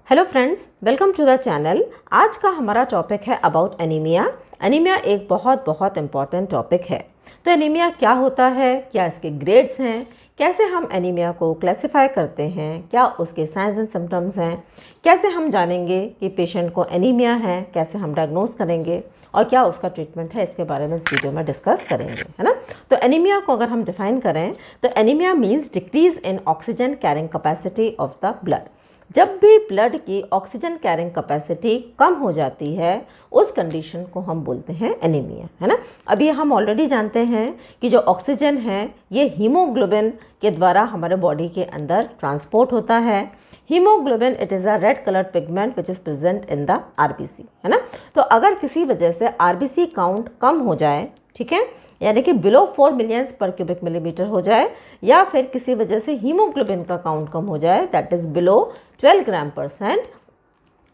Hello friends, welcome to the channel. आज का हमारा टॉपिक है अबाउट एनीमिया। एनीमिया एक बहुत इम्पॉर्टेंट टॉपिक है। तो एनीमिया क्या होता है, क्या इसके ग्रेड्स हैं, कैसे हम एनीमिया को क्लासिफाई करते हैं, क्या उसके साइंस एंड सिम्टम्स हैं, कैसे हम जानेंगे कि पेशेंट को एनीमिया है, कैसे हम डायग्नोस करेंगे और क्या उसका ट्रीटमेंट है, इसके बारे में इस वीडियो में डिस्कस करेंगे, है ना। तो एनीमिया को अगर हम डिफाइन करें तो anaemia means decrease in oxygen carrying capacity of the blood. जब भी ब्लड की ऑक्सीजन कैरिंग कैपेसिटी कम हो जाती है उस कंडीशन को हम बोलते हैं एनीमिया, है ना। अभी हम ऑलरेडी जानते हैं कि जो ऑक्सीजन है ये हीमोग्लोबिन के द्वारा हमारे बॉडी के अंदर ट्रांसपोर्ट होता है। Haemoglobin it is a red coloured pigment which is present in the RBC, है ना। तो अगर किसी वजह से आरबीसी काउंट कम हो जाए, ठीक है, यानी कि बिलो 4 मिलियंस पर क्यूबिक मिलीमीटर हो जाए, या फिर किसी वजह से हीमोग्लोबिन का काउंट कम हो जाए, दैट इज़ बिलो 12 ग्राम %,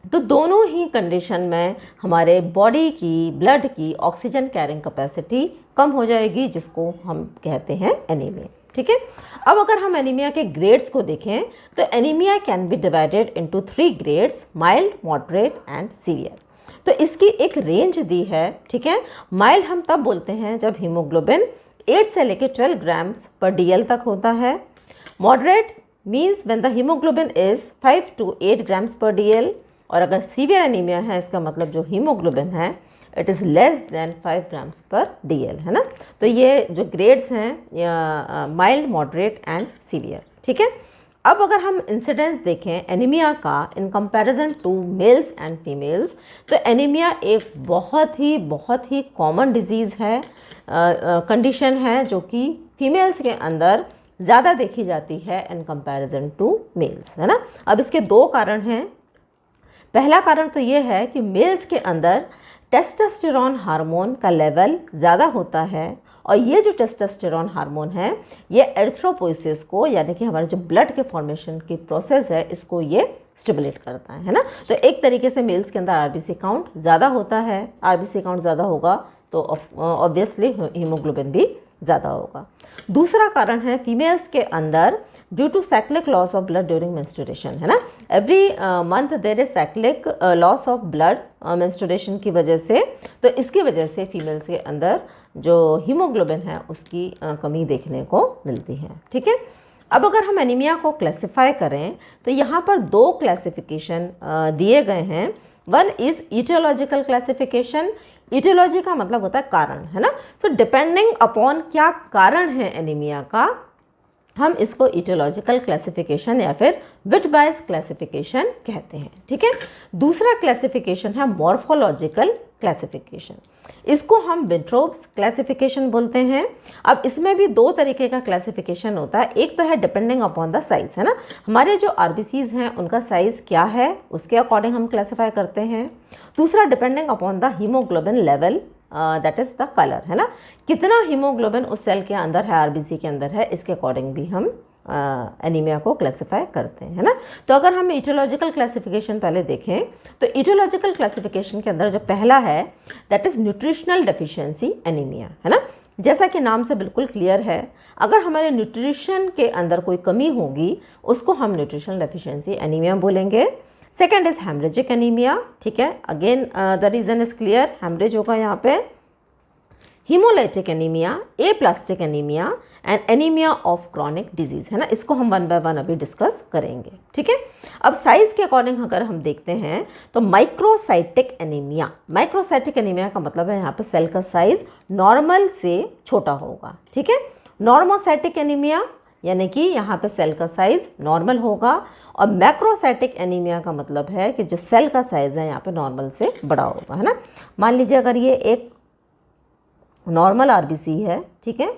तो दोनों ही कंडीशन में हमारे बॉडी की ब्लड की ऑक्सीजन कैरिंग कैपेसिटी कम हो जाएगी, जिसको हम कहते हैं एनीमिया, ठीक है। अब अगर हम एनीमिया के ग्रेड्स को देखें तो anaemia can be divided into 3 grades, mild, moderate and severe. तो इसकी एक रेंज दी है, ठीक है। माइल्ड हम तब बोलते हैं जब हीमोग्लोबिन 8 से लेकर 12 ग्राम्स पर डीएल तक होता है। Moderate means when the haemoglobin is 5 to 8 grams पर डीएल। और अगर सीवियर एनीमिया है, इसका मतलब जो हीमोग्लोबिन है it is less than 5 grams पर डीएल, है ना। तो ये जो ग्रेड्स हैं माइल्ड, मॉडरेट एंड सीवियर, ठीक है। अब अगर हम इंसिडेंस देखें एनीमिया का in comparison to males and females, तो एनीमिया एक बहुत ही कॉमन डिजीज़ है, कंडीशन है जो कि फीमेल्स के अंदर ज़्यादा देखी जाती है इन कंपैरिजन टू मेल्स, है ना। अब इसके दो कारण हैं। पहला कारण तो ये है कि मेल्स के अंदर टेस्टोस्टेरोन हार्मोन का लेवल ज़्यादा होता है, और ये जो टेस्टोस्टेरोन हार्मोन है ये एरिथ्रोपोइसिस को, यानी कि हमारे जो ब्लड के फॉर्मेशन की प्रोसेस है, इसको ये स्टिमुलेट करता है ना। तो एक तरीके से मेल्स के अंदर आरबीसी काउंट ज़्यादा होता है। आरबीसी काउंट ज़्यादा होगा तो ऑब्वियसली हीमोग्लोबिन भी ज़्यादा होगा। दूसरा कारण है फीमेल्स के अंदर due to cyclic loss of blood during menstruation, है ना। Every month there is cyclic loss of blood menstruation की वजह से, तो इसकी वजह से फीमेल्स के अंदर जो हीमोग्लोबिन है उसकी कमी देखने को मिलती है, ठीक है। अब अगर हम एनीमिया को क्लासिफाई करें तो यहाँ पर 2 क्लासिफिकेशन दिए गए हैं। One is aetiological classification. Aetiology का मतलब होता है कारण, है ना। सो डिपेंडिंग अपॉन क्या कारण है एनीमिया का, हम इसको ईटियोलॉजिकल क्लासिफिकेशन या फिर विट बायस क्लासिफिकेशन कहते हैं, ठीक है। दूसरा क्लासिफिकेशन है मॉर्फोलॉजिकल क्लासिफिकेशन। इसको हम विंट्रोब्स क्लासिफिकेशन बोलते हैं। अब इसमें भी 2 तरीके का क्लासिफिकेशन होता है। एक तो है डिपेंडिंग अपॉन द साइज़, है ना। हमारे जो आरबीसीज हैं उनका साइज़ क्या है उसके अकॉर्डिंग हम क्लासिफाई करते हैं। दूसरा depending upon the haemoglobin level, that is the colour, है ना। कितना हीमोग्लोबिन उस सेल के अंदर है, आरबीसी के अंदर है, इसके अकॉर्डिंग भी हम एनीमिया को क्लासिफाई करते हैं, है ना। तो अगर हम ईटियोलॉजिकल क्लासिफिकेशन पहले देखें तो ईटियोलॉजिकल क्लासिफिकेशन के अंदर जो पहला है that is nutritional deficiency anaemia, है ना। जैसा कि नाम से बिल्कुल क्लियर है, अगर हमारे न्यूट्रिशन के अंदर कोई कमी होगी उसको हम न्यूट्रिशनल डेफिशिएंसी एनीमिया बोलेंगे। सेकेंड इज हेमरेजिक एनीमिया, ठीक है। Again the reason is clear, haemorrhage होगा यहाँ पे। Haemolytic anaemia, aplastic anaemia and anaemia of chronic disease, है ना। इसको हम 1 by 1 अभी डिस्कस करेंगे, ठीक है। अब साइज़ के अकॉर्डिंग अगर हम देखते हैं तो माइक्रोसाइटिक एनीमिया, माइक्रोसाइटिक एनीमिया का मतलब है यहाँ पे सेल का साइज़ नॉर्मल से छोटा होगा, ठीक है। नॉर्मोसाइटिक एनीमिया यानी कि यहाँ पे सेल का साइज़ नॉर्मल होगा, और मैक्रोसाइटिक एनीमिया का मतलब है कि जो सेल का साइज़ है यहाँ पे नॉर्मल से बड़ा होगा, है ना। मान लीजिए अगर ये एक नॉर्मल आरबीसी है, ठीक है,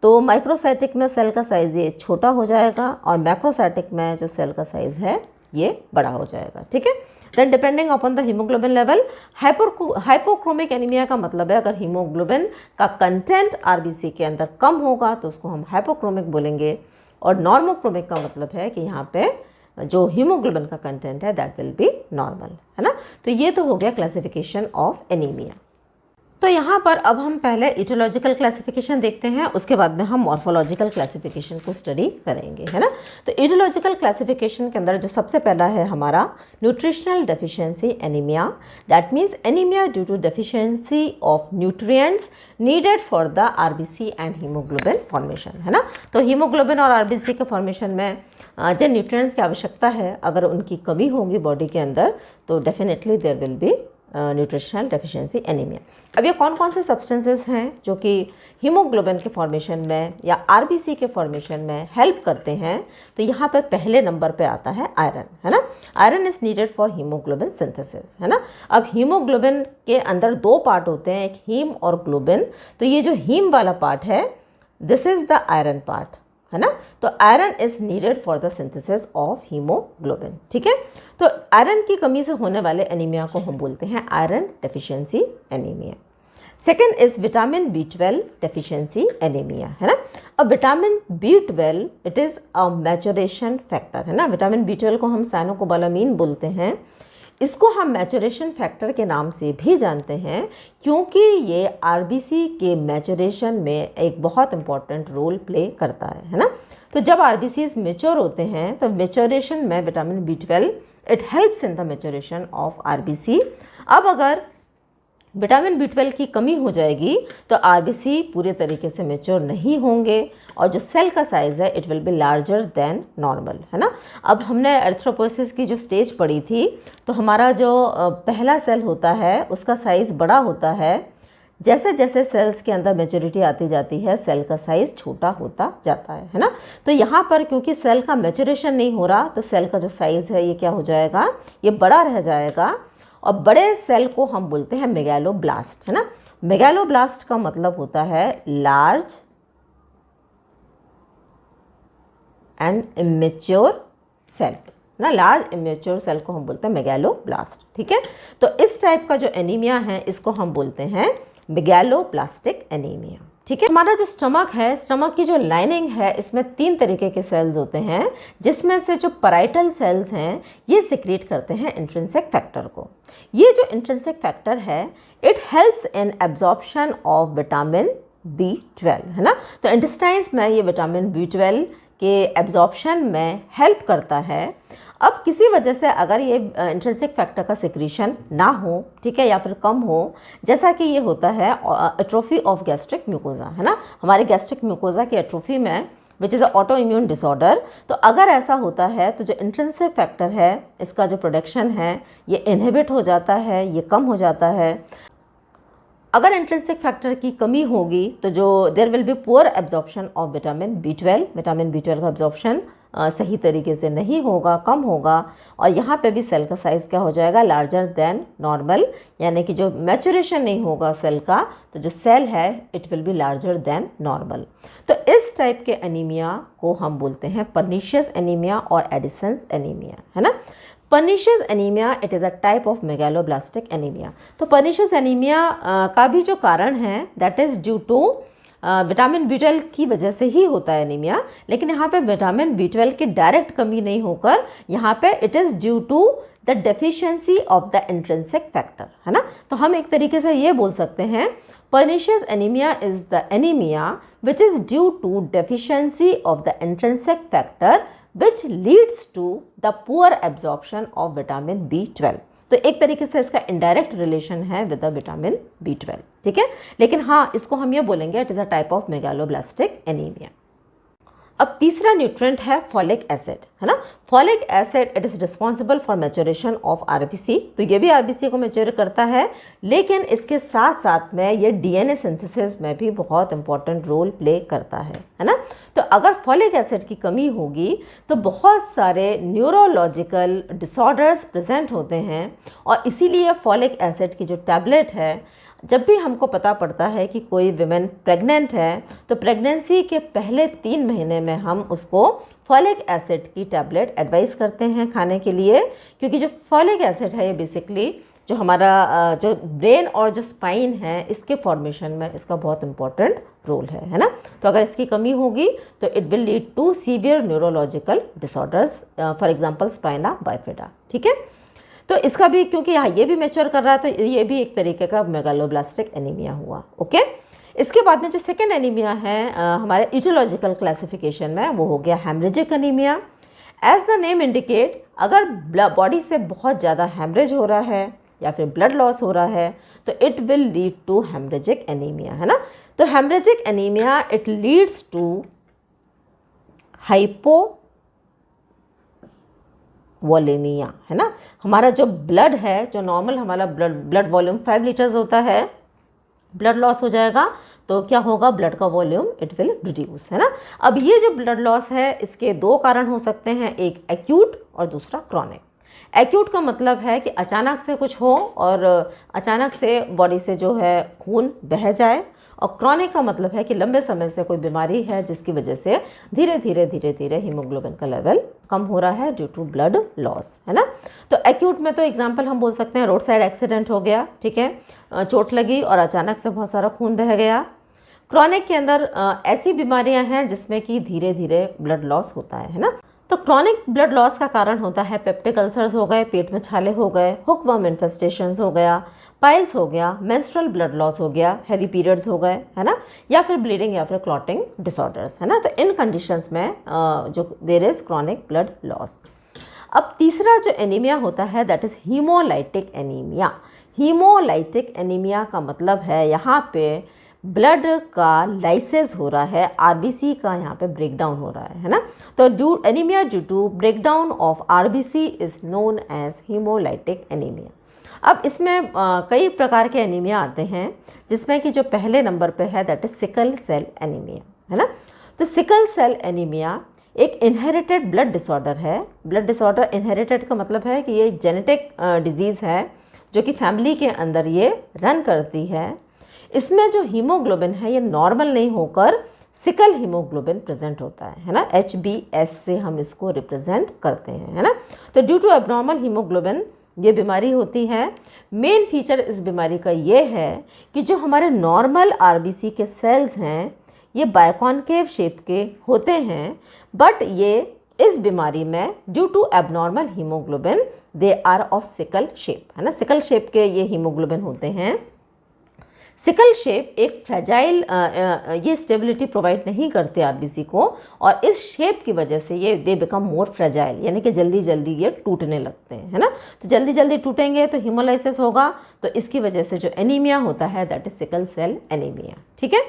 तो माइक्रोसाइटिक में सेल का साइज़ ये छोटा हो जाएगा और मैक्रोसाइटिक में जो सेल का साइज़ है ये बड़ा हो जाएगा, ठीक है। Then depending upon the haemoglobin level, hypochromic anaemia का मतलब है अगर हीमोग्लोबिन का कंटेंट आरबीसी के अंदर कम होगा तो उसको हम हाइपोक्रोमिक बोलेंगे, और नॉर्मोक्रोमिक का मतलब है कि यहाँ पे जो हीमोग्लोबिन का कंटेंट है दैट विल बी नॉर्मल, है ना। तो ये तो हो गया क्लासिफिकेशन ऑफ एनीमिया। तो यहाँ पर अब हम पहले इटियोलॉजिकल क्लासिफिकेशन देखते हैं, उसके बाद में हम मॉर्फोलॉजिकल क्लासिफिकेशन को स्टडी करेंगे, है ना। तो इटियोलॉजिकल क्लासिफिकेशन के अंदर जो सबसे पहला है हमारा nutritional deficiency anaemia, that means anaemia due to deficiency of nutrients needed for the RBC and haemoglobin formation, है ना। तो हीमोग्लोबिन और आरबीसी के फॉर्मेशन में जिन न्यूट्रिएंट्स की आवश्यकता है, अगर उनकी कमी होगी बॉडी के अंदर तो definitely there will be nutritional deficiency anaemia. अब ये कौन कौन से सब्सटेंसेस हैं जो कि हीमोग्लोबिन के फॉर्मेशन में या आरबीसी के फॉर्मेशन में हेल्प करते हैं? तो यहाँ पे पहले नंबर पे आता है आयरन, है ना। Iron is needed for haemoglobin synthesis, है ना। अब हीमोग्लोबिन के अंदर दो पार्ट होते हैं, एक हीम और ग्लोबिन। तो ये जो हीम वाला पार्ट है, this is the iron part, है ना। तो iron is needed for the synthesis of haemoglobin, ठीक है। तो आयरन की कमी से होने वाले एनीमिया को हम बोलते हैं iron deficiency anaemia. Second is vitamin B12 deficiency anaemia, है ना। अब vitamin B12 it is a maturation factor, है ना। विटामिन B12 को हम साइनोकोबालामीन बोलते हैं। इसको हम मैचुरेशन फैक्टर के नाम से भी जानते हैं क्योंकि ये आरबीसी के मैचुरेशन में एक बहुत इंपॉर्टेंट रोल प्ले करता है ना। तो जब आरबीसीज मेच्योर होते हैं तो मैचुरेशन में vitamin B12 it helps in the maturation of RBC. अब अगर विटामिन B12 की कमी हो जाएगी तो आरबीसी पूरे तरीके से मेच्योर नहीं होंगे और जो सेल का साइज़ है it will be larger than normal, है ना। अब हमने एर्थ्रोपोसिस की जो स्टेज पढ़ी थी, तो हमारा जो पहला सेल होता है उसका साइज़ बड़ा होता है। जैसे जैसे सेल्स के अंदर मैच्योरिटी आती जाती है, सेल का साइज़ छोटा होता जाता है ना। तो यहाँ पर क्योंकि सेल का मैच्योरेशन नहीं हो रहा, तो सेल का जो साइज़ है ये क्या हो जाएगा, ये बड़ा रह जाएगा। और बड़े सेल को हम बोलते हैं मेगालोब्लास्ट, है ना। मेगालोब्लास्ट का मतलब होता है लार्ज एंड इमेच्योर सेल ना। लार्ज इमेच्योर सेल को हम बोलते हैं मेगालोब्लास्ट, ठीक है। तो इस टाइप का जो एनीमिया है इसको हम बोलते हैं मेगालोब्लास्टिक एनीमिया, ठीक है। हमारा जो स्टमक है, स्टमक की जो लाइनिंग है, इसमें 3 तरीके के सेल्स होते हैं, जिसमें से जो पैराइटल सेल्स हैं ये सिक्रीट करते हैं इंट्रिंसिक फैक्टर को। ये जो इंट्रिंसिक फैक्टर है it helps in absorption of vitamin B12, है ना। तो इंटेस्टाइन्स में ये विटामिन B12 के एब्जॉर्प्शन में हेल्प करता है। अब किसी वजह से अगर ये इंट्रिंसिक फैक्टर का सिक्रीशन ना हो, ठीक है, या फिर कम हो, जैसा कि ये होता है एट्रोफी ऑफ गैस्ट्रिक म्यूकोजा, है ना। हमारे गैस्ट्रिक म्यूकोजा की एट्रोफी में which is a auto immune disorder, तो अगर ऐसा होता है तो जो इंट्रिंसिक फैक्टर है इसका जो प्रोडक्शन है ये इनहिबिट हो जाता है, ये कम हो जाता है। अगर इंट्रिंसिक फैक्टर की कमी होगी तो जो there will be poor absorption of vitamin B12, vitamin B12 का एब्जॉर्प्शन सही तरीके से नहीं होगा, कम होगा। और यहाँ पे भी सेल का साइज़ क्या हो जाएगा, लार्जर देन नॉर्मल, यानी कि जो मैचुरेशन नहीं होगा सेल का, तो जो सेल है it will be larger than normal. तो इस टाइप के एनीमिया को हम बोलते हैं पर्निशियस एनीमिया और एडिसन्स एनीमिया, है ना। Pernicious anaemia it is a type of megaloblastic anaemia. तो पर्निशियस एनीमिया का भी जो कारण है that is due to vitamin B12 की वजह से ही होता है एनीमिया, लेकिन यहाँ पे विटामिन B12 की डायरेक्ट कमी नहीं होकर यहाँ पे it is due to the deficiency of the intrinsic factor, है ना। तो हम एक तरीके से ये बोल सकते हैं pernicious anaemia is the anaemia which is due to deficiency of the intrinsic factor which leads to the poor absorption of vitamin B12। तो एक तरीके से इसका इनडायरेक्ट रिलेशन है विद द विटामिन B12, ठीक है। लेकिन हाँ, इसको हम ये बोलेंगे it is a type of megaloblastic anaemia. अब तीसरा न्यूट्रिएंट है फॉलिक एसिड, है ना। Folic acid it is responsible for maturation of RBC. तो ये भी आरबीसी को मैच्योर करता है, लेकिन इसके साथ साथ में ये डीएनए सिंथेसिस में भी बहुत इंपॉर्टेंट रोल प्ले करता है ना। तो अगर फॉलिक एसिड की कमी होगी तो बहुत सारे न्यूरोलॉजिकल डिसऑर्डर्स प्रेजेंट होते हैं, और इसीलिए फॉलिक एसिड की जो टैबलेट है, जब भी हमको पता पड़ता है कि कोई विमेन प्रेग्नेंट है तो प्रेगनेंसी के पहले 3 महीने में हम उसको फॉलिक एसिड की टैबलेट एडवाइस करते हैं खाने के लिए, क्योंकि जो फॉलिक एसिड है ये बेसिकली जो हमारा जो ब्रेन और जो स्पाइन है इसके फॉर्मेशन में इसका बहुत इंपॉर्टेंट रोल है ना। तो अगर इसकी कमी होगी तो it will lead to severe neurological disorders, for example spina bifida, ठीक है। तो इसका भी क्योंकि ये भी मैच्योर कर रहा है तो ये भी एक तरीके का मेगालोब्लास्टिक एनीमिया हुआ। ओके, इसके बाद में जो सेकेंड एनीमिया है हमारे इटियोलॉजिकल क्लासिफिकेशन में, वो हो गया haemorrhagic anaemia. As the name indicate, अगर बॉडी से बहुत ज़्यादा हेमरेज हो रहा है या फिर ब्लड लॉस हो रहा है तो it will lead to haemorrhagic anaemia, है ना। तो haemorrhagic anaemia it leads to hypovolaemia, है ना। हमारा जो ब्लड है, जो नॉर्मल हमारा ब्लड वॉल्यूम 5 लीटर्स होता है, ब्लड लॉस हो जाएगा तो क्या होगा, ब्लड का वॉल्यूम इट विल रिड्यूस, है ना। अब ये जो ब्लड लॉस है इसके दो कारण हो सकते हैं, एक एक्यूट और दूसरा क्रॉनिक। एक्यूट का मतलब है कि अचानक से कुछ हो और अचानक से बॉडी से जो है खून बह जाए, और क्रॉनिक का मतलब है कि लंबे समय से कोई बीमारी है जिसकी वजह से धीरे धीरे हीमोग्लोबिन का लेवल कम हो रहा है ड्यू टू ब्लड लॉस, है ना। तो एक्यूट में तो एग्जांपल हम बोल सकते हैं रोड साइड एक्सीडेंट हो गया, ठीक है, चोट लगी और अचानक से बहुत सारा खून बह गया। क्रॉनिक के अंदर ऐसी बीमारियां हैं जिसमें कि धीरे धीरे ब्लड लॉस होता है ना। तो क्रॉनिक ब्लड लॉस का कारण होता है पेप्टिक अल्सर्स हो गए, पेट में छाले हो गए, हुकवर्म इन्फेस्टेशंस हो गया, पाइल्स हो गया, मेंस्ट्रुअल ब्लड लॉस हो गया, हैवी पीरियड्स हो गए, है ना, या फिर ब्लीडिंग या फिर क्लॉटिंग डिसऑर्डर्स, है ना। तो इन कंडीशंस में जो there is chronic blood loss. अब तीसरा जो एनीमिया होता है that is haemolytic anaemia. Haemolytic anaemia का मतलब है यहाँ पे ब्लड का लाइसेस हो रहा है, आरबीसी का यहाँ पे ब्रेकडाउन हो रहा है ना। तो anaemia due to breakdown of RBC is known as haemolytic anaemia. अब इसमें कई प्रकार के एनीमिया आते हैं जिसमें कि जो पहले नंबर पे है that is sickle cell anaemia, है ना। तो सिकल सेल एनीमिया एक इनहेरिटेड ब्लड डिसऑर्डर है। ब्लड डिसऑर्डर इनहेरिटेड का मतलब है कि ये जेनेटिक डिजीज़ है जो कि फैमिली के अंदर ये रन करती है। इसमें जो हीमोग्लोबिन है ये नॉर्मल नहीं होकर सिकल हीमोग्लोबिन प्रेजेंट होता है ना। HbS से हम इसको रिप्रेजेंट करते हैं, है ना। तो ड्यू टू एबनॉर्मल हीमोग्लोबिन ये बीमारी होती है। मेन फीचर इस बीमारी का ये है कि जो हमारे नॉर्मल आरबीसी के सेल्स हैं ये बायकॉन्केव शेप के होते हैं, बट ये इस बीमारी में due to abnormal haemoglobin they are of sickle shape, है ना। सिकल शेप के ये हीमोग्लोबिन होते हैं। सिकल शेप एक फ्रेजाइल ये स्टेबिलिटी प्रोवाइड नहीं करते आरबीसी को, और इस शेप की वजह से ये दे बिकम मोर फ्रेजाइल, यानी कि जल्दी जल्दी ये टूटने लगते हैं, है ना। तो जल्दी जल्दी टूटेंगे तो हीमोलाइसिस होगा, तो इसकी वजह से जो एनीमिया होता है that is sickle cell anaemia, ठीक है।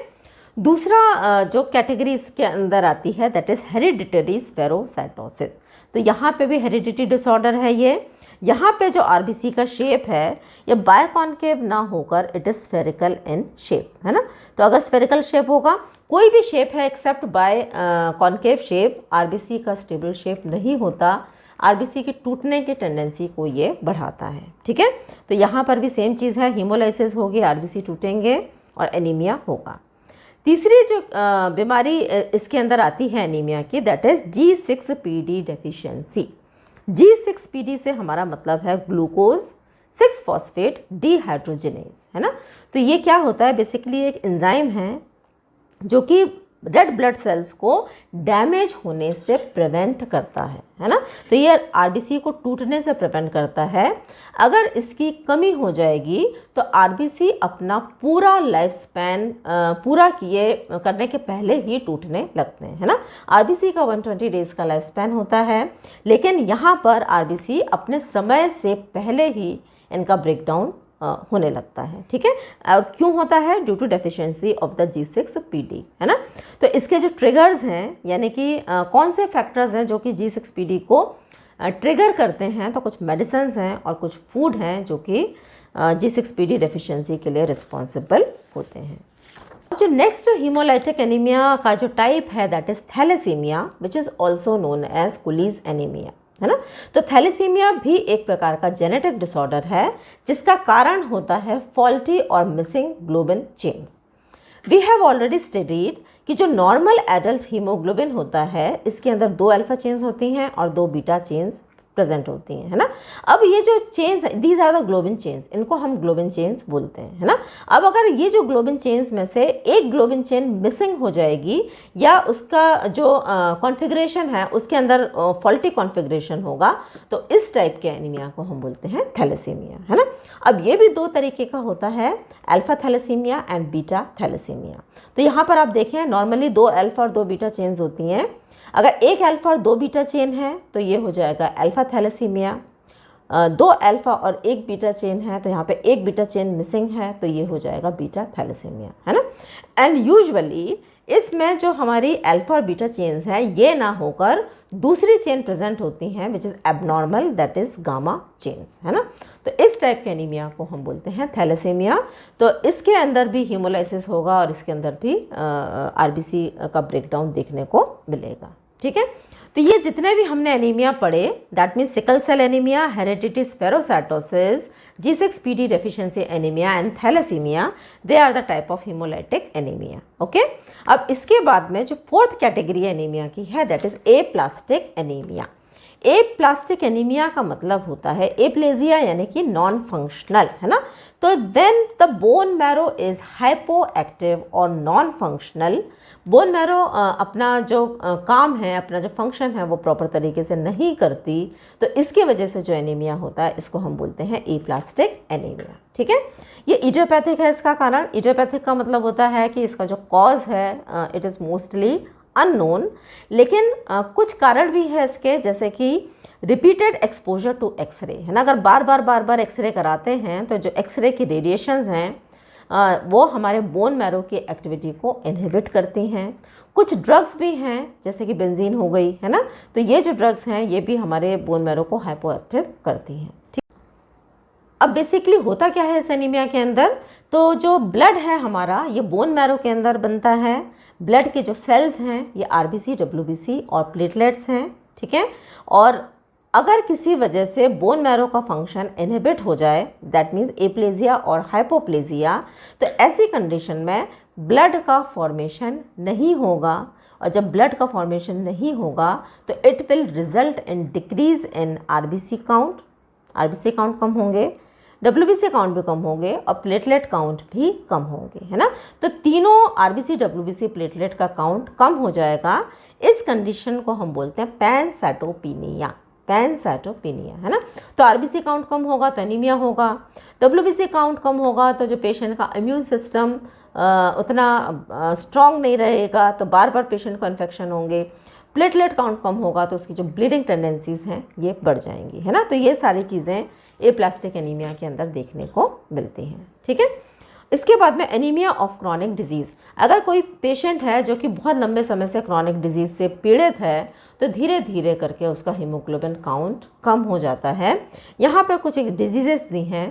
दूसरा जो कैटेगरी इसके अंदर आती है दैट इज हेरिडिटरी स्फेरोसाइटोसिस। तो यहाँ पे भी हेरिडिटी डिसऑर्डर है ये। यहाँ पे जो आरबीसी का शेप है ये बायकॉन्केव ना होकर it is spherical in shape, है ना। तो अगर स्फेरिकल शेप होगा, कोई भी शेप है except by concave shape, RBC का स्टेबल शेप नहीं होता, आरबीसी की टूटने की टेंडेंसी को ये बढ़ाता है, ठीक है। तो यहाँ पर भी सेम चीज़ है, हीमोलाइसिस होगी, आरबीसी टूटेंगे और एनीमिया होगा। तीसरी जो बीमारी इसके अंदर आती है एनीमिया की that is G6PD deficiency. G6PD से हमारा मतलब है ग्लूकोज 6 फॉस्फेट डिहाइड्रोजिनेज, है ना। तो ये क्या होता है, बेसिकली एक एंजाइम है जो कि रेड ब्लड सेल्स को डैमेज होने से प्रिवेंट करता है ना। तो ये आरबीसी को टूटने से प्रिवेंट करता है। अगर इसकी कमी हो जाएगी तो आरबीसी अपना पूरा लाइफ स्पैन पूरा किए करने के पहले ही टूटने लगते हैं, है ना। आरबीसी का 120 डेज़ का लाइफ स्पैन होता है, लेकिन यहाँ पर आरबीसी अपने समय से पहले ही इनका ब्रेकडाउन होने लगता है, ठीक है। और क्यों होता है, due to deficiency of the G6PD, है ना। तो इसके जो ट्रिगर्स हैं, यानी कि कौन से फैक्टर्स हैं जो कि G6PD को ट्रिगर करते हैं, तो कुछ मेडिसिन हैं और कुछ फूड हैं जो कि G6PD डेफिशिएंसी के लिए रिस्पॉन्सिबल होते हैं। जो नेक्स्ट हीमोलाइटिक एनीमिया का जो टाइप है that is thalassaemia which is also known as Cooley's anaemia, है ना। तो थैलेसीमिया भी एक प्रकार का जेनेटिक डिसऑर्डर है जिसका कारण होता है फॉल्टी और missing globin chains. We have already studied कि जो नॉर्मल एडल्ट हीमोग्लोबिन होता है इसके अंदर 2 अल्फा चेन्स होती हैं और 2 बीटा चेन्स प्रेजेंट होती हैं, है ना। अब ये जो chains, these are the globin chains, इनको हम ग्लोबिन चेन्स बोलते हैं, है ना। अब अगर ये जो ग्लोबिन चेन्स में से एक ग्लोबिन चेन मिसिंग हो जाएगी या उसका जो कॉन्फ़िगरेशन है उसके अंदर फॉल्टी कॉन्फ़िगरेशन होगा, तो इस टाइप के एनीमिया को हम बोलते हैं थैलेसीमिया, है ना। अब ये भी दो तरीके का होता है, alpha thalassaemia and beta thalassaemia. तो यहाँ पर आप देखें, नॉर्मली 2 अल्फा और 2 बीटा चेन्स होती हैं। अगर एक अल्फा और 2 बीटा चेन है तो ये हो जाएगा अल्फा थैलेसीमिया। 2 अल्फा और 1 बीटा चेन है तो यहाँ पे 1 बीटा चेन मिसिंग है तो ये हो जाएगा बीटा थैलेसीमिया, है ना। एंड यूजुअली इसमें जो हमारी अल्फा और बीटा चेन्स हैं ये ना होकर दूसरी चेन प्रेजेंट होती हैं which is abnormal, that is gamma chains, है ना। तो इस टाइप के एनीमिया को हम बोलते हैं थैलेसीमिया। तो इसके अंदर भी हीमोलाइसिस होगा और इसके अंदर भी आरबीसी का ब्रेकडाउन देखने को मिलेगा, ठीक है। तो ये जितने भी हमने एनीमिया पढ़े, that means sickle cell anaemia, heredity spherocytosis, G6PD deficiency anaemia and thalassaemia, they are the type of haemolytic anaemia, okay. अब इसके बाद में जो फोर्थ कैटेगरी एनीमिया की है that is aplastic anaemia. Aplastic anaemia का मतलब होता है एप्लेजिया यानी कि नॉन फंक्शनल, है ना। तो when the bone marrow is hypoactive और नॉन फंक्शनल, बोन मैरो अपना जो काम है, अपना जो फंक्शन है वो प्रॉपर तरीके से नहीं करती, तो इसके वजह से जो एनीमिया होता है इसको हम बोलते हैं एप्लास्टिक एनीमिया, ठीक है। ये इडियोपैथिक है, इसका कारण, इडियोपैथिक का मतलब होता है कि इसका जो कॉज है इट इज़ मोस्टली अननोन, लेकिन कुछ कारण भी है इसके, जैसे कि रिपीटेड एक्सपोजर टू एक्सरे, है ना। अगर बार बार एक्सरे कराते हैं तो जो एक्सरे की रेडिएशंस हैं वो हमारे बोन मैरो की एक्टिविटी को इनहिबिट करती हैं। कुछ ड्रग्स भी हैं जैसे कि बेंजीन हो गई, है ना। तो ये जो ड्रग्स हैं ये भी हमारे बोन मैरो को हाइपोएक्टिव करती हैं, ठीक। अब बेसिकली होता क्या है इस एनीमिया के अंदर, तो जो ब्लड है हमारा ये बोन मैरो के अंदर बनता है। ब्लड के जो सेल्स हैं ये आरबीसी, डब्ल्यूबीसी और प्लेटलेट्स हैं, ठीक है। और अगर किसी वजह से बोन मैरो का फंक्शन इनहिबिट हो जाए, दैट मीन्स एप्लेजिया और हाइपोप्लेजिया, तो ऐसी कंडीशन में ब्लड का फॉर्मेशन नहीं होगा, और जब ब्लड का फॉर्मेशन नहीं होगा तो it will result in decrease in RBC count, RBC count कम होंगे, डब्ल्यूबीसी काउंट भी कम होंगे और प्लेटलेट काउंट भी कम होंगे, है ना। तो तीनों आरबीसी, डब्ल्यूबीसी, प्लेटलेट का काउंट कम हो जाएगा। इस कंडीशन को हम बोलते हैं पैनसाइटोपिनिया, पैनसाइटोपिनिया, है ना। तो आरबीसी काउंट कम होगा तो एनीमिया होगा, डब्ल्यूबीसी काउंट कम होगा तो जो पेशेंट का इम्यून सिस्टम उतना स्ट्रॉन्ग नहीं रहेगा तो बार बार पेशेंट को इन्फेक्शन होंगे, प्लेटलेट काउंट कम होगा तो उसकी जो ब्लीडिंग टेंडेंसीज हैं ये बढ़ जाएंगी, है ना। तो ये सारी चीज़ें एप्लास्टिक एनीमिया के अंदर देखने को मिलती हैं, ठीक है। इसके बाद में एनीमिया ऑफ क्रॉनिक डिजीज़, अगर कोई पेशेंट है जो कि बहुत लंबे समय से क्रॉनिक डिजीज़ से पीड़ित है तो धीरे धीरे करके उसका हीमोग्लोबिन काउंट कम हो जाता है। यहाँ पे कुछ डिजीज़ेस दी हैं,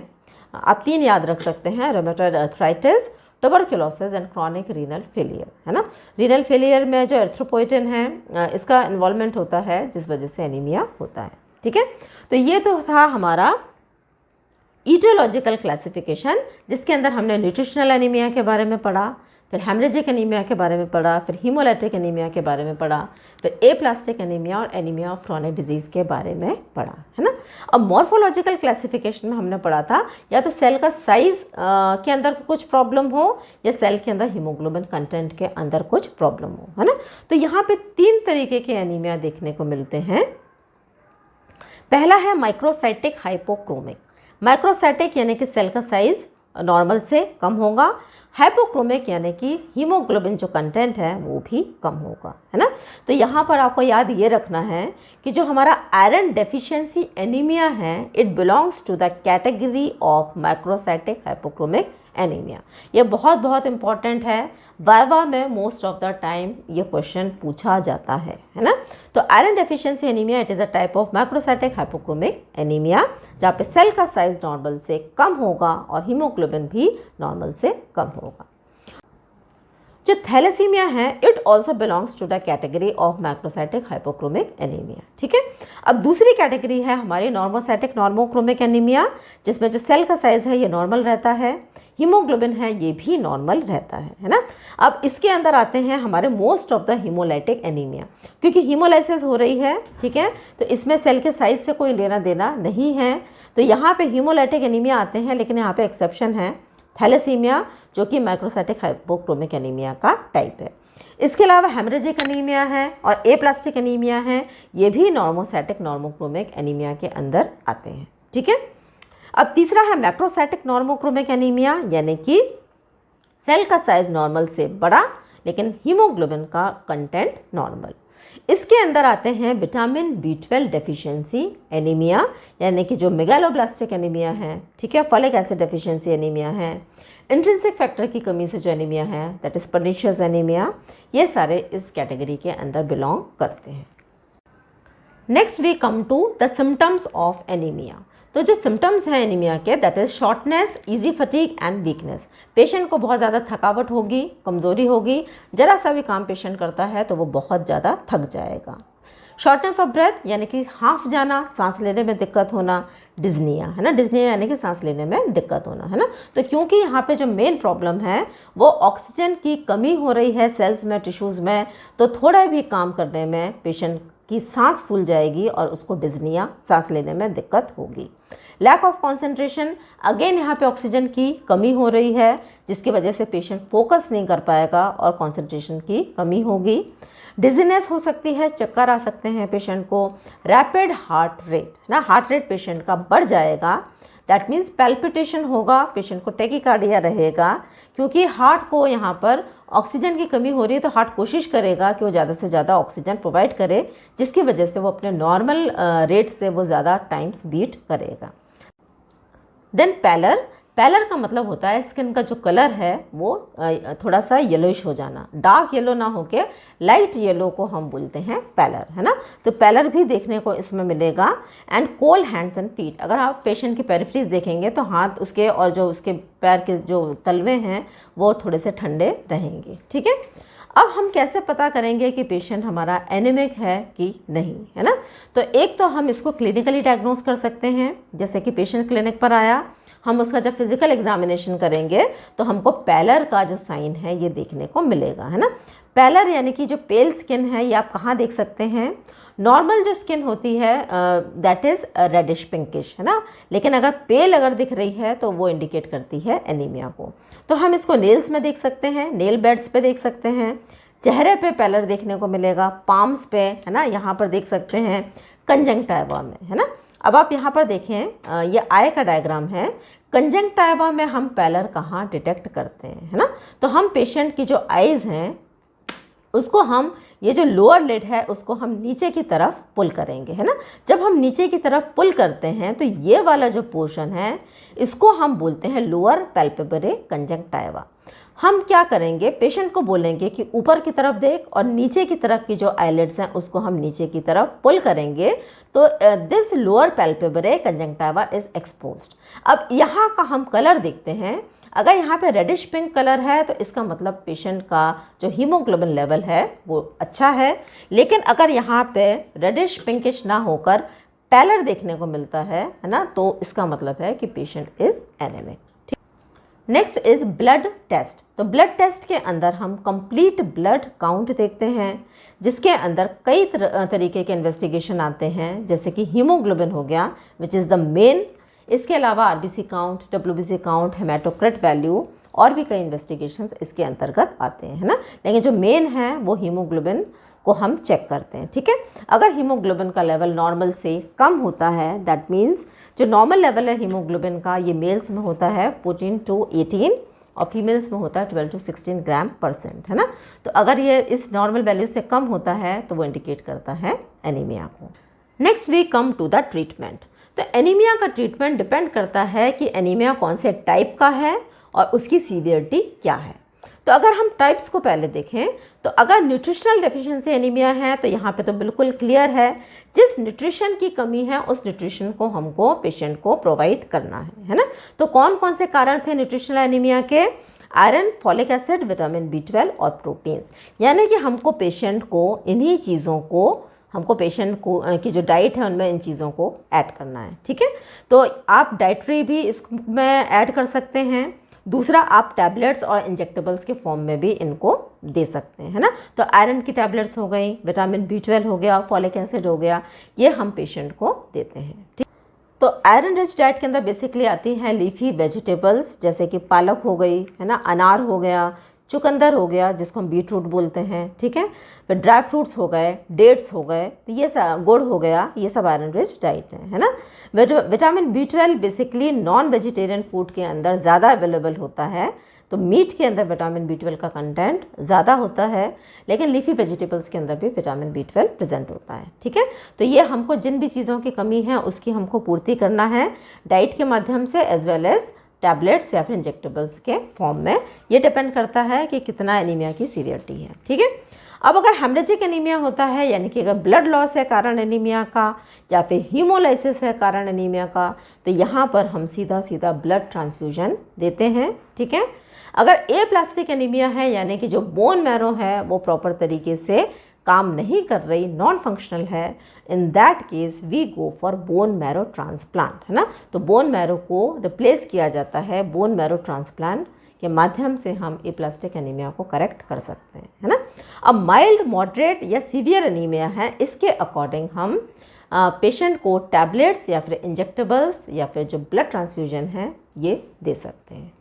आप 3 याद रख सकते हैं, rheumatoid arthritis, tuberculosis and chronic renal failure, है ना। रीनल फेलियर में जो एरिथ्रोपोइटिन है इसका इन्वॉल्वमेंट होता है जिस वजह से एनीमिया होता है, ठीक है। तो ये तो था हमारा ईटियोलॉजिकल क्लासिफिकेशन, जिसके अंदर हमने न्यूट्रिशनल एनीमिया के बारे में पढ़ा, फिर हेमरेजिक एनीमिया के बारे में पढ़ा, फिर हीमोलाइटिक एनीमिया के बारे में पढ़ा, फिर एप्लास्टिक एनीमिया और एनीमिया ऑफ क्रॉनिक डिजीज़ के बारे में पढ़ा, है ना। अब मॉर्फोलॉजिकल क्लासिफिकेशन में हमने पढ़ा था या तो सेल का साइज़ के अंदर कुछ प्रॉब्लम हो या सेल के अंदर हीमोग्लोबिन कंटेंट के अंदर कुछ प्रॉब्लम हो, है ना। तो यहाँ पे 3 तरीके के एनीमिया देखने को मिलते हैं। पहला है माइक्रोसाइटिक हाइपोक्रोमिक। माइक्रोसाइटिक यानी कि सेल का साइज़ नॉर्मल से कम होगा, हाइपोक्रोमिक यानी कि हीमोग्लोबिन जो कंटेंट है वो भी कम होगा, है ना। तो यहाँ पर आपको याद ये रखना है कि जो हमारा आयरन डेफिशिएंसी एनीमिया है it belongs to the category of microcytic hypochromic anaemia. ये बहुत इंपॉर्टेंट है, वाइवा में मोस्ट ऑफ द टाइम ये क्वेश्चन पूछा जाता है ना। तो iron deficiency anaemia it is a type of microcytic hypochromic anaemia जहाँ पे सेल का साइज नॉर्मल से कम होगा और हीमोग्लोबिन भी नॉर्मल से कम होगा। जो थैलेसीमिया है it also belongs to the category of macrocytic hypochromic anaemia. ठीक है, अब दूसरी कैटेगरी है हमारी नॉर्मोसाइटिक नॉर्मोक्रोमिक एनीमिया, जिसमें जो सेल का साइज़ है ये नॉर्मल रहता है, हीमोग्लोबिन है ये भी नॉर्मल रहता है ना। अब इसके अंदर आते हैं हमारे most of the haemolytic anaemia, क्योंकि हीमोलाइसिस हो रही है, ठीक है, तो इसमें सेल के साइज से कोई लेना देना नहीं है, तो यहाँ पे हीमोलाइटिक एनीमिया आते हैं, लेकिन यहाँ पे एक्सेप्शन है थैलेसीमिया, जो कि माइक्रोसाइटिक हाइपोक्रोमिक एनीमिया का टाइप है। इसके अलावा हेमरेजिक एनीमिया है और एप्लास्टिक एनीमिया है, ये भी नॉर्मोसाइटिक नॉर्मोक्रोमिक एनीमिया के अंदर आते हैं। ठीक है, अब तीसरा है मैक्रोसाइटिक नॉर्मोक्रोमिक एनीमिया, यानी कि सेल का साइज नॉर्मल से बड़ा लेकिन हीमोग्लोबिन का कंटेंट नॉर्मल। इसके अंदर आते हैं विटामिन B12 डेफिशिएंसी एनीमिया, यानी कि जो मेगालोब्लास्टिक एनीमिया है, ठीक है, फॉलिक एसिड डेफिशिएंसी एनीमिया है, इंट्रिंसिक फैक्टर की कमी से जो एनीमिया है दैट इज़ पर्निशियस एनीमिया, ये सारे इस कैटेगरी के अंदर बिलोंग करते हैं। Next we come to the symptoms of anaemia. तो जो सिम्टम्स हैं एनीमिया के that is shortness, easy fatigue and weakness. Patient को बहुत ज़्यादा थकावट होगी, कमज़ोरी होगी, ज़रा सा भी काम पेशेंट करता है तो वो बहुत ज़्यादा थक जाएगा। शॉर्टनेस ऑफ ब्रेथ यानी कि हाफ जाना, सांस लेने में दिक्कत होना, डिज़निया है ना, डिज़निया यानी कि सांस लेने में दिक्कत होना है ना। तो क्योंकि यहाँ पे जो मेन प्रॉब्लम है वो ऑक्सीजन की कमी हो रही है सेल्स में, टिश्यूज़ में, तो थोड़ा भी काम करने में पेशेंट की सांस फूल जाएगी और उसको डिज़निया, सांस लेने में दिक्कत होगी। लैक ऑफ कंसंट्रेशन, अगेन यहाँ पे ऑक्सीजन की कमी हो रही है, जिसकी वजह से पेशेंट फोकस नहीं कर पाएगा और कंसंट्रेशन की कमी होगी। डिजीनेस हो सकती है, चक्कर आ सकते हैं पेशेंट को। रैपिड हार्ट रेट ना, हार्ट रेट पेशेंट का बढ़ जाएगा, दैट मीन्स पैल्पिटेशन होगा, पेशेंट को टैकीकार्डिया रहेगा, क्योंकि हार्ट को यहाँ पर ऑक्सीजन की कमी हो रही है, तो हार्ट कोशिश करेगा कि वो ज़्यादा से ज़्यादा ऑक्सीजन प्रोवाइड करे, जिसकी वजह से वो अपने नॉर्मल रेट से वो ज़्यादा टाइम्स बीट करेगा। देन पैलर, पैलर का मतलब होता है स्किन का जो कलर है वो थोड़ा सा येलोइश हो जाना, डार्क येलो ना होके लाइट येलो को हम बोलते हैं पैलर, है ना। तो पैलर भी देखने को इसमें मिलेगा। And cold hands and feet, अगर आप पेशेंट की पेरिफ्रीज देखेंगे तो हाथ उसके और जो उसके पैर के जो तलवे हैं वो थोड़े से ठंडे रहेंगे। ठीक है, अब हम कैसे पता करेंगे कि पेशेंट हमारा एनीमिक है कि नहीं, है ना। तो एक तो हम इसको क्लिनिकली डायग्नोस कर सकते हैं, जैसे कि पेशेंट क्लिनिक पर आया, हम उसका जब फिजिकल एग्जामिनेशन करेंगे तो हमको पैलर का जो साइन है ये देखने को मिलेगा, है ना। पैलर यानी कि जो पेल स्किन है ये आप कहाँ देख सकते हैं, नॉर्मल जो स्किन होती है दैट इज़ रेडिश पिंकिश, है ना, लेकिन अगर पेल अगर दिख रही है तो वो इंडिकेट करती है एनीमिया को। तो हम इसको नेल्स में देख सकते हैं, नेल बेड्स पे देख सकते हैं, चेहरे पे पैलर देखने को मिलेगा, पाम्स पे, है ना, यहाँ पर देख सकते हैं, कंजंक्टिवा में, है ना। अब आप यहाँ पर देखें ये आई का डायग्राम है, कंजंक्टिवा में हम पैलर कहाँ डिटेक्ट करते हैं, है ना। तो हम पेशेंट की जो आइज़ हैं उसको हम ये जो लोअर लिड है उसको हम नीचे की तरफ पुल करेंगे, है ना। जब हम नीचे की तरफ पुल करते हैं तो ये वाला जो पोर्शन है इसको हम बोलते हैं लोअर पैल्पेब्रे कंजंक्टिवा। हम क्या करेंगे, पेशेंट को बोलेंगे कि ऊपर की तरफ देख और नीचे की तरफ की जो आईलिड्स हैं उसको हम नीचे की तरफ पुल करेंगे, तो this lower palpebral conjunctiva is exposed. अब यहाँ का हम कलर देखते हैं, अगर यहाँ पे रेडिश पिंक कलर है तो इसका मतलब पेशेंट का जो हीमोग्लोबिन लेवल है वो अच्छा है, लेकिन अगर यहाँ पे रेडिश पिंकिश ना होकर पैलर देखने को मिलता है ना, तो इसका मतलब है कि patient is anaemic. Next is blood test. तो ब्लड टेस्ट के अंदर हम कंप्लीट ब्लड काउंट देखते हैं, जिसके अंदर कई तरीके के इन्वेस्टिगेशन आते हैं, जैसे कि हीमोग्लोबिन हो गया विच इज़ द मेन, इसके अलावा RBC count, WBC count, haematocrit value और भी कई इन्वेस्टिगेशंस इसके अंतर्गत आते हैं, है ना। लेकिन जो मेन है वो हीमोग्लोबिन को हम चेक करते हैं। ठीक है, अगर हीमोग्लोबिन का लेवल नॉर्मल से कम होता है, दैट मीन्स जो नॉर्मल लेवल है हीमोग्लोबिन का ये मेल्स में होता है 14 to 18 और फीमेल्स में होता है 12 to 16 ग्राम %, है ना। तो अगर ये इस नॉर्मल वैल्यू से कम होता है तो वो इंडिकेट करता है एनीमिया को। Next we come to the treatment. तो एनीमिया का ट्रीटमेंट डिपेंड करता है कि एनीमिया कौन से टाइप का है और उसकी सीवियरिटी क्या है। तो अगर हम टाइप्स को पहले देखें तो अगर न्यूट्रिशनल डेफिशिएंसी एनीमिया है तो यहाँ पे तो बिल्कुल क्लियर है, जिस न्यूट्रिशन की कमी है उस न्यूट्रिशन को हमको पेशेंट को प्रोवाइड करना है ना। तो कौन कौन से कारण थे न्यूट्रिशनल एनीमिया के, iron, folic acid, vitamin B12 और प्रोटीन्स। यानी कि हमको पेशेंट को इन्हीं चीज़ों को पेशेंट को की जो डाइट है उनमें इन चीज़ों को ऐड करना है। ठीक है, तो आप डाइटरी भी इसमें ऐड कर सकते हैं। दूसरा, आप टैबलेट्स और इंजेक्टेबल्स के फॉर्म में भी इनको दे सकते हैं, है ना। तो आयरन की टैबलेट्स हो गई, विटामिन B12 हो गया, फॉलिक एसिड हो गया, ये हम पेशेंट को देते हैं। ठीक, तो आयरन रिच डाइट के अंदर बेसिकली आती हैं लीफी वेजिटेबल्स, जैसे कि पालक हो गई, है ना, अनार हो गया, चुकंदर हो गया जिसको हम बीट रूट बोलते हैं। ठीक है, फिर ड्राई फ्रूट्स हो गए, डेट्स हो गए, तो ये सब, गुड़ हो गया, ये सब आयरन रिच डाइट है ना। Vitamin B12 basically non vegetarian food के अंदर ज़्यादा अवेलेबल होता है, तो मीट के अंदर विटामिन B12 का कंटेंट ज़्यादा होता है, लेकिन लीफी वेजिटेबल्स के अंदर भी विटामिन B12 प्रेजेंट होता है। ठीक है, तो ये हमको जिन भी चीज़ों की कमी है उसकी हमको पूर्ति करना है डाइट के माध्यम से, एज वेल एज टैबलेट्स या फिर इंजेक्टेबल्स के फॉर्म में। ये डिपेंड करता है कि कितना एनीमिया की सीवियरिटी है। ठीक है, अब अगर हेमरेजिक एनीमिया होता है, यानी कि अगर ब्लड लॉस है कारण एनीमिया का, या फिर हीमोलाइसिस है कारण एनीमिया का, तो यहाँ पर हम सीधा सीधा ब्लड ट्रांसफ्यूजन देते हैं। ठीक है, अगर एप्लास्टिक एनीमिया है, यानी कि जो बोन मैरो है वो प्रॉपर तरीके से काम नहीं कर रही, नॉन फंक्शनल है, in that case we go for bone marrow transplant, है ना। तो बोन मैरो को रिप्लेस किया जाता है, बोन मैरो ट्रांसप्लांट के माध्यम से हम एप्लास्टिक एनीमिया को करेक्ट कर सकते हैं, है ना। अब माइल्ड, मॉडरेट या सीवियर एनीमिया है, इसके अकॉर्डिंग हम पेशेंट को टैबलेट्स या फिर इंजेक्टेबल्स या फिर जो ब्लड ट्रांसफ्यूजन है ये दे सकते हैं।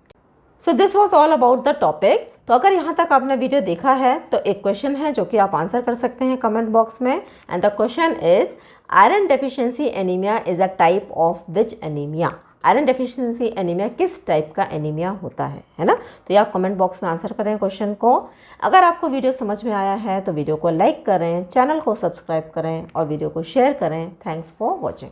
So this was all about the topic. तो अगर यहाँ तक आपने वीडियो देखा है तो एक क्वेश्चन है जो कि आप आंसर कर सकते हैं कमेंट बॉक्स में, and the question is iron deficiency anaemia is a type of which anaemia. Iron deficiency anaemia किस टाइप का एनीमिया होता है ना। तो ये आप कमेंट बॉक्स में आंसर करें क्वेश्चन को। अगर आपको वीडियो समझ में आया है तो वीडियो को लाइक करें, चैनल को सब्सक्राइब करें और वीडियो को शेयर करें। Thanks for watching.